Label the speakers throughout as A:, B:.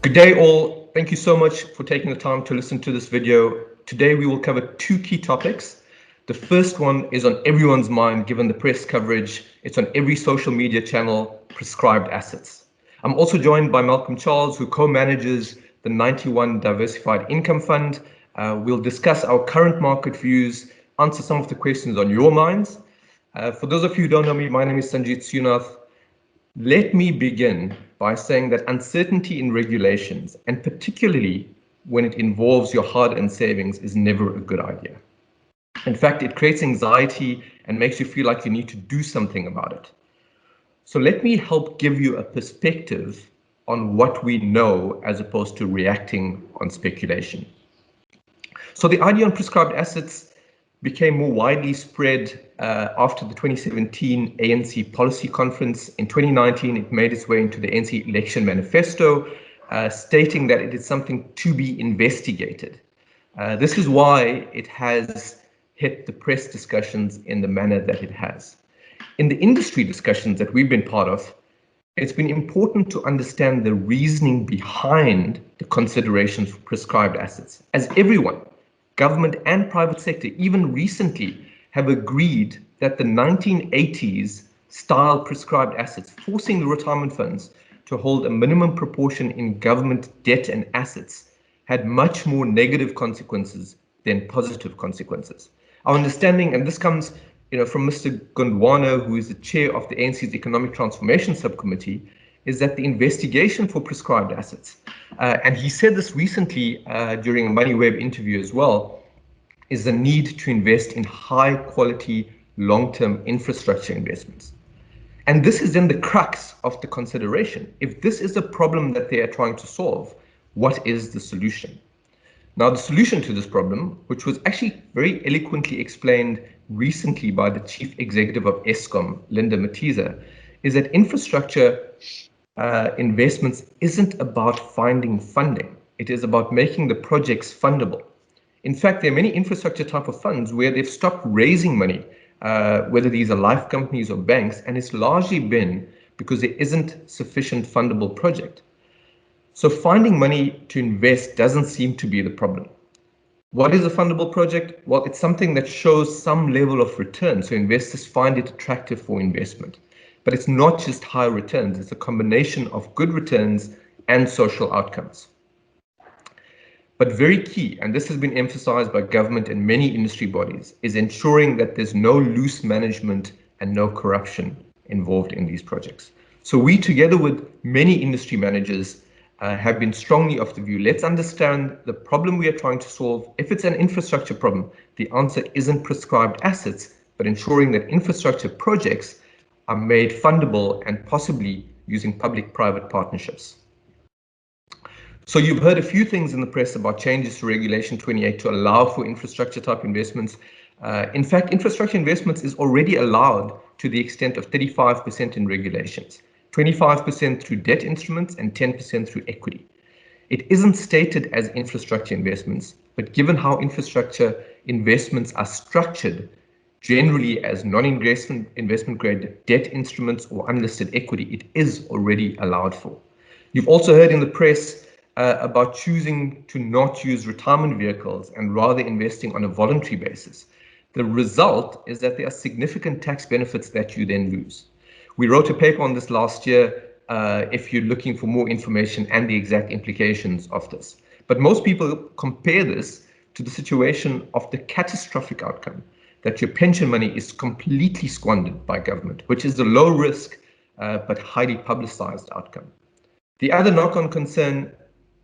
A: Good day all. Thank you so much for taking the time to listen to this video. Today we will cover two key topics. The first one is on everyone's mind given the press coverage. It's on every social media channel, prescribed assets. I'm also joined by Malcolm Charles, who co-manages the 91 Diversified Income Fund. We'll discuss our current market views, answer some of the questions on your minds. For those of you who don't know me, my name is Sanjeet Sunath. Let me begin by saying that uncertainty in regulations, and particularly when it involves your hard-earned savings, is never a good idea. In fact, it creates anxiety and makes you feel like you need to do something about it. So let me help give you a perspective on what we know as opposed to reacting on speculation. So the idea on prescribed assets became more widely spread after the 2017 ANC policy conference. In 2019, it made its way into the ANC election manifesto, stating that it is something to be investigated. This is why it has hit the press discussions in the manner that it has. In the industry discussions that we've been part of, it's been important to understand the reasoning behind the considerations for prescribed assets, as everyone, government and private sector, even recently, have agreed that the 1980s style prescribed assets, forcing the retirement funds to hold a minimum proportion in government debt and assets, had much more negative consequences than positive consequences. Our understanding, and this comes from Mr. Gondwana, who is the chair of the ANC's Economic Transformation Subcommittee, is that the investigation for prescribed assets, and he said this recently during a MoneyWeb interview as well, is the need to invest in high quality long-term infrastructure investments. And this is then the crux of the consideration. If this is a problem that they are trying to solve, what is the solution? Now, the solution to this problem, which was actually very eloquently explained recently by the chief executive of Eskom, Linda Matiza, is that infrastructure investments isn't about finding funding. It is about making the projects fundable. In fact, there are many infrastructure type of funds where they've stopped raising money, whether these are life companies or banks, and it's largely been because there isn't sufficient fundable project. So finding money to invest doesn't seem to be the problem. What is a fundable project? Well, it's something that shows some level of return, so investors find it attractive for investment. But it's not just high returns, it's a combination of good returns and social outcomes. But very key, and this has been emphasized by government and many industry bodies, is ensuring that there's no loose management and no corruption involved in these projects. So we, together with many industry managers, have been strongly of the view, let's understand the problem we are trying to solve. If it's an infrastructure problem, the answer isn't prescribed assets, but ensuring that infrastructure projects are made fundable and possibly using public-private partnerships. So you've heard a few things in the press about changes to Regulation 28 to allow for infrastructure type investments. In fact, infrastructure investments is already allowed to the extent of 35% in regulations, 25% through debt instruments and 10% through equity. It isn't stated as infrastructure investments, but given how infrastructure investments are structured, generally as non-investment grade debt instruments or unlisted equity, it is already allowed for. You've also heard in the press about choosing to not use retirement vehicles and rather investing on a voluntary basis. The result is that there are significant tax benefits that you then lose. We wrote a paper on this last year if you're looking for more information and the exact implications of this. But most people compare this to the situation of the catastrophic outcome, that your pension money is completely squandered by government, which is the low risk but highly publicized outcome. The other knock-on concern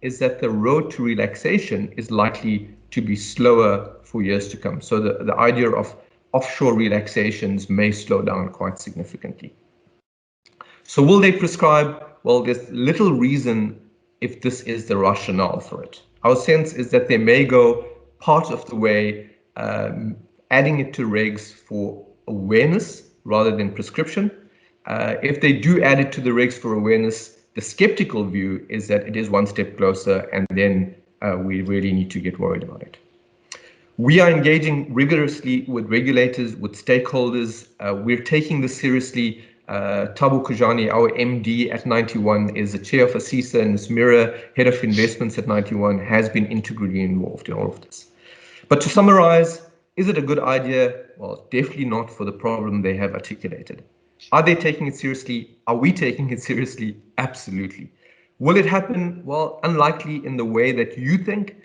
A: is that the road to relaxation is likely to be slower for years to come. So the idea of offshore relaxations may slow down quite significantly. So will they prescribe? Well, there's little reason if this is the rationale for it. Our sense is that they may go part of the way adding it to regs for awareness rather than prescription. If they do add it to the regs for awareness, the skeptical view is that it is one step closer and then we really need to get worried about it. We are engaging rigorously with regulators, with stakeholders. We're taking this seriously. Tabu Kujani, our MD at 91, is the chair of ASISA, and Smira, head of investments at 91, has been integrally involved in all of this. But to summarize, is it a good idea? Well, definitely not for the problem they have articulated. Are they taking it seriously? Are we taking it seriously? Absolutely. Will it happen? Well, unlikely in the way that you think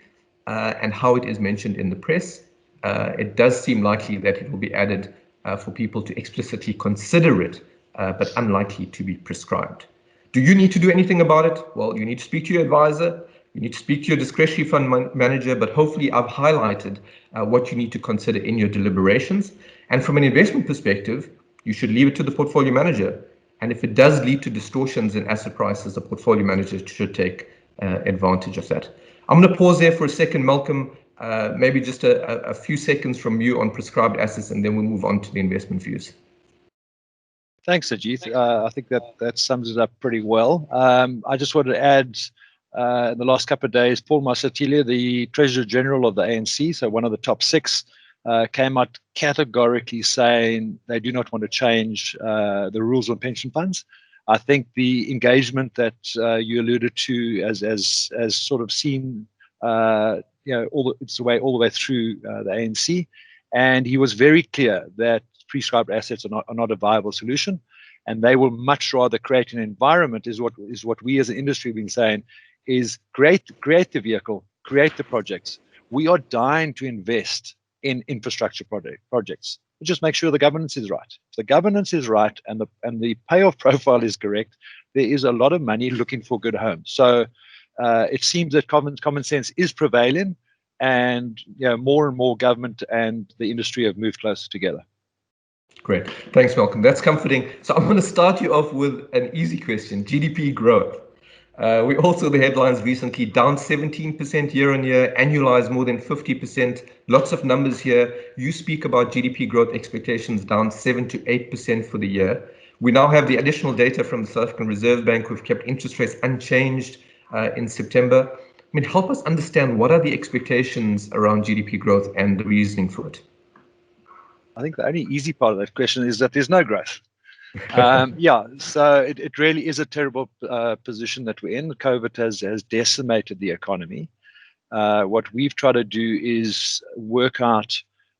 A: and how it is mentioned in the press. It does seem likely that it will be added for people to explicitly consider it, but unlikely to be prescribed. Do you need to do anything about it? Well, you need to speak to your advisor. You need to speak to your discretionary fund manager, but hopefully I've highlighted what you need to consider in your deliberations. And from an investment perspective, you should leave it to the portfolio manager. And if it does lead to distortions in asset prices, the portfolio manager should take advantage of that. I'm going to pause there for a second, Malcolm. Maybe just a few seconds from you on prescribed assets, and then we'll move on to the investment views.
B: Thanks, Ajit. I think that sums it up pretty well. I just wanted to add, in the last couple of days, Paul Masatilia, the Treasurer General of the ANC, so one of the top six, came out categorically saying they do not want to change the rules on pension funds. I think the engagement that you alluded to as sort of seen, it's the way all the way through the ANC, and he was very clear that prescribed assets are not a viable solution, and they will much rather create an environment, is what we as an industry have been saying, is create the vehicle, create the projects. We are dying to invest in infrastructure projects. Just make sure the governance is right. If the governance is right and the payoff profile is correct, there is a lot of money looking for good homes. So it seems that common sense is prevailing, and more and more government and the industry have moved closer together.
A: Great. Thanks, Malcolm. That's comforting. So I'm going to start you off with an easy question. GDP growth. We also, the headlines recently, down 17% year on year, annualized more than 50%. Lots of numbers here. You speak about GDP growth expectations down 7 to 8% for the year. We now have the additional data from the South African Reserve Bank, who've kept interest rates unchanged in September. I mean, help us understand what are the expectations around GDP growth and the reasoning for it.
B: I think the only easy part of that question is that there's no growth. So it really is a terrible position that we're in. COVID has decimated the economy. What we've tried to do is work out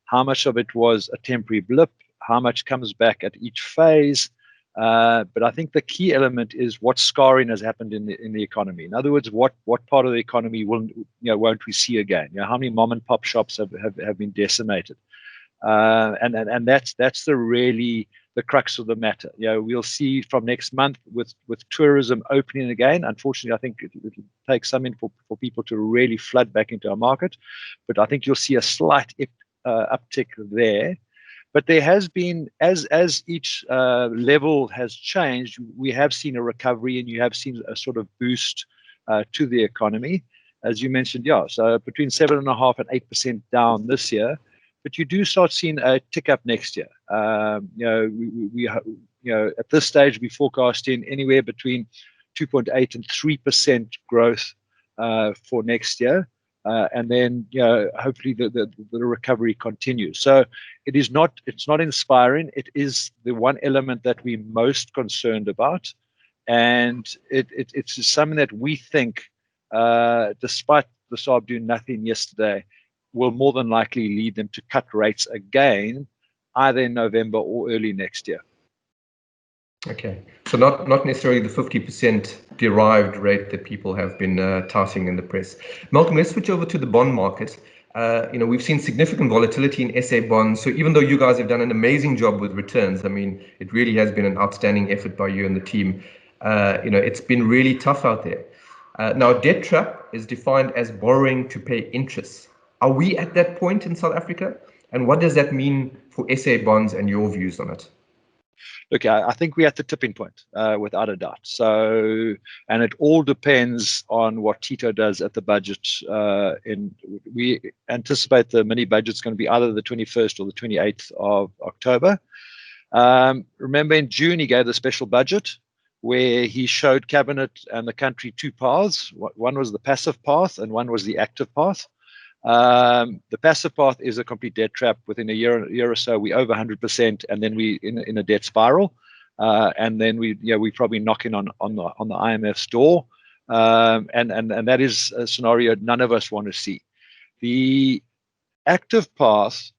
B: how much of it was a temporary blip, how much comes back at each phase. But I think the key element is what scarring has happened in the economy. In other words, what part of the economy won't we see again? How many mom and pop shops have been decimated? And that's the crux of the matter. We'll see from next month with tourism opening again. Unfortunately, I think it'll take something for people to really flood back into our market, but I think you'll see a slight uptick there. But there has been, as each level has changed, we have seen a recovery, and you have seen a sort of boost to the economy, as you mentioned. So between 7.5% and 8% down this year. But you do start seeing a tick up next year. We at this stage we're forecasting anywhere between 2.8 and 3% growth for next year, and then hopefully the recovery continues. So it's not inspiring. It is the one element that we're most concerned about, and it's something that we think, despite the SARB doing nothing yesterday, will more than likely lead them to cut rates again, either in November or early next year.
A: Okay, so not necessarily the 50% derived rate that people have been touting in the press. Malcolm, let's switch over to the bond market. We've seen significant volatility in SA bonds. So even though you guys have done an amazing job with returns, I mean, it really has been an outstanding effort by you and the team. It's been really tough out there. Now, debt trap is defined as borrowing to pay interest. Are we at that point in South Africa? And what does that mean for SA bonds and your views on it?
B: Look, I think we're at the tipping point, without a doubt. So, and it all depends on what Tito does at the budget. We anticipate the mini budget's going to be either the 21st or the 28th of October. Remember, in June, he gave the special budget where he showed Cabinet and the country two paths. One was the passive path and one was the active path. The passive path is a complete debt trap. Within a year or so, we're over 100%, and then we in a debt spiral. and then we probably knocking on the IMF's door, and that is a scenario none of us want to see. The active path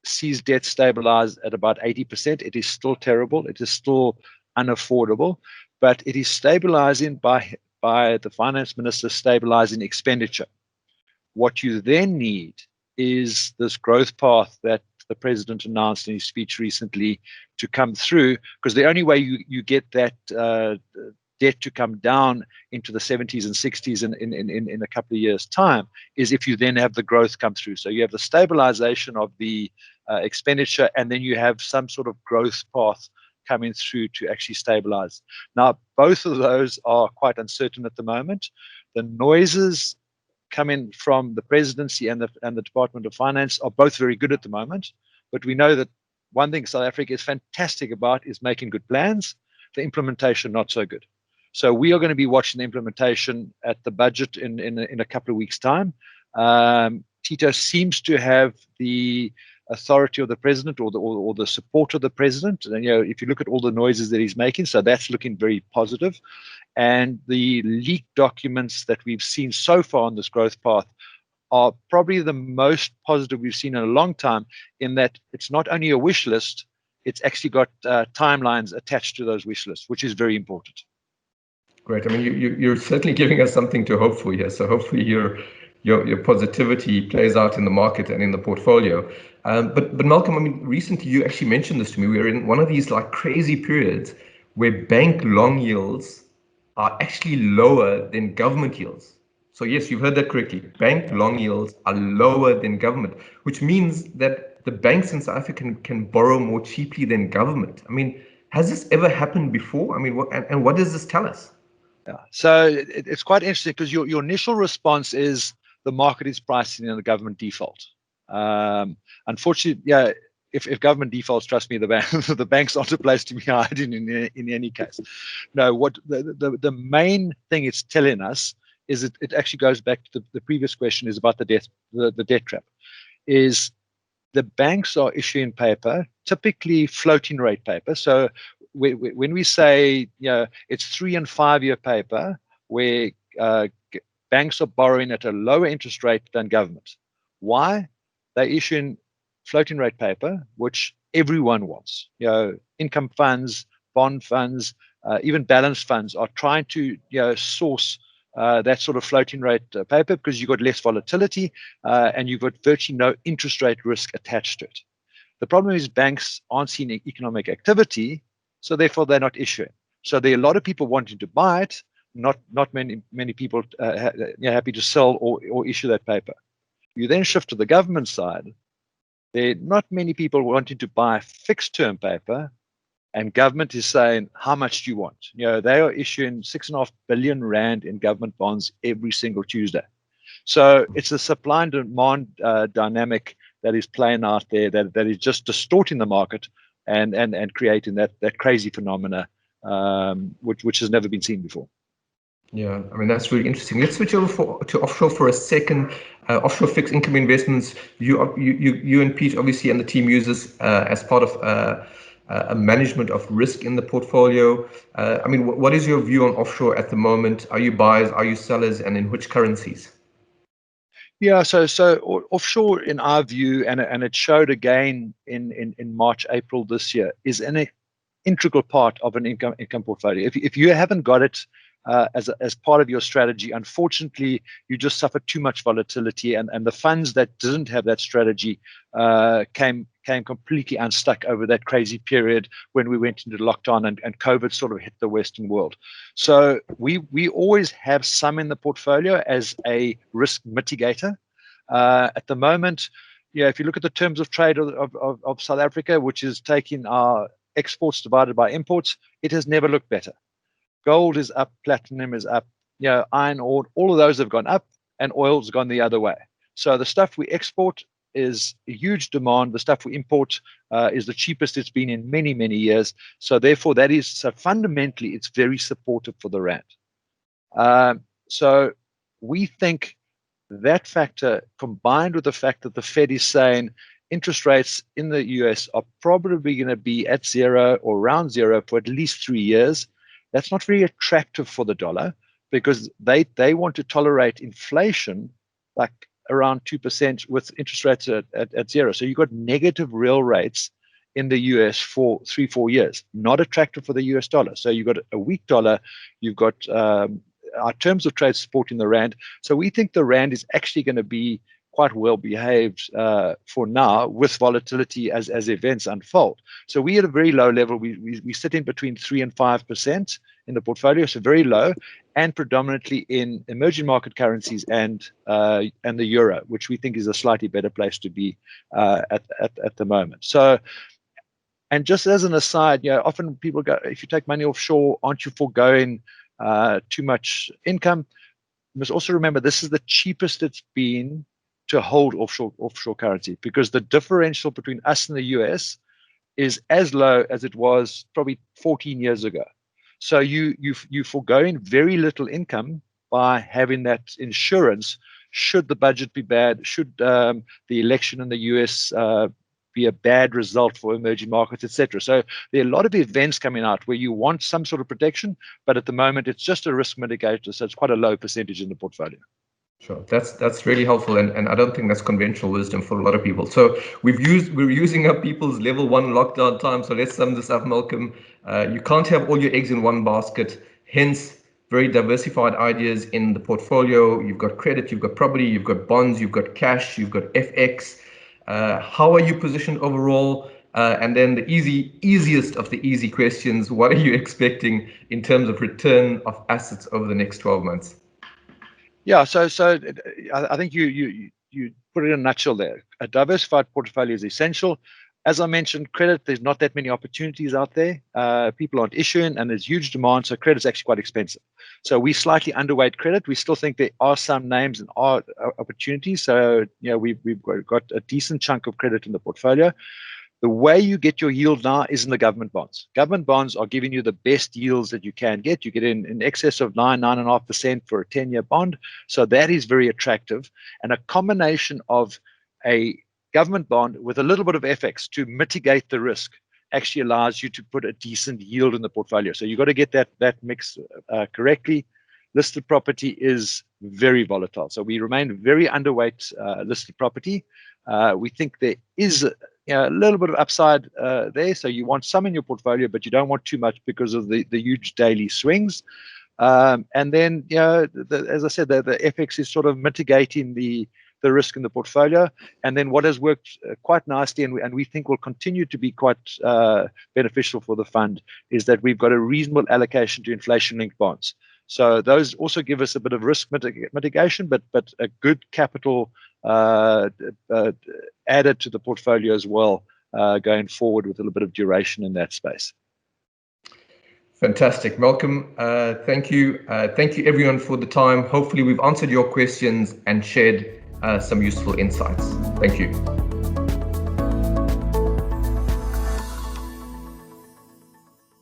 B: sees debt stabilize at about 80%. It is still terrible. It is still unaffordable, but it is stabilizing by the finance minister stabilizing expenditure. What you then need is this growth path that the president announced in his speech recently to come through, because the only way you get that debt to come down into the 70s and 60s in a couple of years' time is if you then have the growth come through. So you have the stabilization of the expenditure, and then you have some sort of growth path coming through to actually stabilize. Now, both of those are quite uncertain at the moment. The noises coming from the presidency and the Department of Finance are both very good at the moment, but we know that one thing South Africa is fantastic about is making good plans, the implementation not so good. So we are going to be watching the implementation at the budget in a couple of weeks' time. Tito seems to have the authority of the president or the support of the president. And if you look at all the noises that he's making, so that's looking very positive. And the leaked documents that we've seen so far on this growth path are probably the most positive we've seen in a long time, in that it's not only a wish list, it's actually got timelines attached to those wish lists, which is very important.
A: Great. I mean, you're certainly giving us something to hope for here. So hopefully your positivity plays out in the market and in the portfolio. But Malcolm, I mean, recently you actually mentioned this to me. We're in one of these like crazy periods where bank long yields are actually lower than government yields. So yes, you've heard that correctly. Bank long yields are lower than government, which means that the banks in South Africa can borrow more cheaply than government. I mean, has this ever happened before? I mean, what does this tell us?
B: Yeah. So it's quite interesting, because your initial response is the market is pricing in the government default. Unfortunately, yeah, if government defaults, trust me, the banks aren't a place to be hiding in any case. No, what the main thing it's telling us is it actually goes back to the previous question, is about the debt trap. Is the banks are issuing paper, typically floating rate paper. So when we say it's 3 and 5 year paper, where banks are borrowing at a lower interest rate than government. Why? They're issuing floating rate paper, which everyone wants. Income funds, bond funds, even balanced funds are trying to source that sort of floating rate paper, because you've got less volatility and you've got virtually no interest rate risk attached to it. The problem is banks aren't seeing economic activity, so therefore they're not issuing. So there are a lot of people wanting to buy it, not many people happy to sell or issue that paper. You then shift to the government side. There are not many people wanting to buy fixed term paper, and government is saying, how much do you want? They are issuing 6.5 billion rand in government bonds every single Tuesday. So it's a supply and demand dynamic that is playing out there, that is just distorting the market and creating that crazy phenomena, which has never been seen before.
A: Yeah, I mean, that's really interesting. Let's switch over to offshore for a second. Offshore fixed income investments. You and Pete obviously and the team use this as part of a management of risk in the portfolio. I mean, what is your view on offshore at the moment? Are you buyers? Are you sellers? And in which currencies?
B: Yeah, so offshore, in our view, and it showed again in March, April this year, is an integral part of an income portfolio. If you haven't got it as part of your strategy, unfortunately, you just suffer too much volatility, and the funds that didn't have that strategy came completely unstuck over that crazy period when we went into lockdown and COVID sort of hit the Western world. So we always have some in the portfolio as a risk mitigator. At the moment, if you look at the terms of trade of South Africa, which is taking our exports divided by imports, it has never looked better. Gold is up, platinum is up, iron ore, all of those have gone up, and oil's gone the other way. So the stuff we export is a huge demand. The stuff we import is the cheapest it's been in many, many years. So therefore, fundamentally, it's very supportive for the rand. So we think that factor, combined with the fact that the Fed is saying interest rates in the US are probably going to be at zero or around zero for at least 3 years. That's not very attractive for the dollar because they want to tolerate inflation like around 2% with interest rates at zero. So you've got negative real rates in the US for 3-4 years, not attractive for the US dollar. So you've got a weak dollar, you've got our terms of trade supporting the rand. So we think the rand is actually going to be quite well behaved for now with volatility as events unfold. So we at a very low level, we sit in between 3 and 5% in the portfolio, so very low, and predominantly in emerging market currencies and the euro, which we think is a slightly better place to be at the moment. So, and just as an aside, often people go, if you take money offshore, aren't you foregoing too much income? You must also remember this is the cheapest it's been to hold offshore currency, because the differential between us and the US is as low as it was probably 14 years ago. So you foregoing very little income by having that insurance should the budget be bad, should the election in the US be a bad result for emerging markets, etc. So there are a lot of events coming out where you want some sort of protection, but at the moment it's just a risk mitigator, so it's quite a low percentage in the portfolio.
A: Sure, that's really helpful, and I don't think that's conventional wisdom for a lot of people. So we're using up people's level 1 lockdown time. So let's sum this up, Malcolm. You can't have all your eggs in one basket. Hence, very diversified ideas in the portfolio. You've got credit, you've got property, you've got bonds, you've got cash, you've got FX. How are you positioned overall? And then the easiest of the easy questions: what are you expecting in terms of return of assets over the next 12 months?
B: Yeah, so I think you put it in a nutshell there. A diversified portfolio is essential. As I mentioned, credit, there's not that many opportunities out there. People aren't issuing, and there's huge demand, so credit's actually quite expensive. So we slightly underweight credit. We still think there are some names and are opportunities. So we've got a decent chunk of credit in the portfolio. The way you get your yield now is in the government bonds. Government bonds are giving you the best yields that you can get. You get in excess of 9.5% for a 10-year bond. So that is very attractive. And a combination of a government bond with a little bit of FX to mitigate the risk actually allows you to put a decent yield in the portfolio. So you've got to get that mix correctly. Listed property is very volatile. So we remain very underweight listed property. We think there is a little bit of upside there. So you want some in your portfolio, but you don't want too much because of the huge daily swings. And then, as I said, the FX is sort of mitigating the risk in the portfolio. And then what has worked quite nicely, and we think will continue to be quite beneficial for the fund, is that we've got a reasonable allocation to inflation-linked bonds. So those also give us a bit of risk mitigation, but a good capital added to the portfolio as well, going forward with a little bit of duration in that space.
A: Fantastic, Malcolm. Thank you. Thank you everyone for the time. Hopefully we've answered your questions and shared some useful insights. Thank you.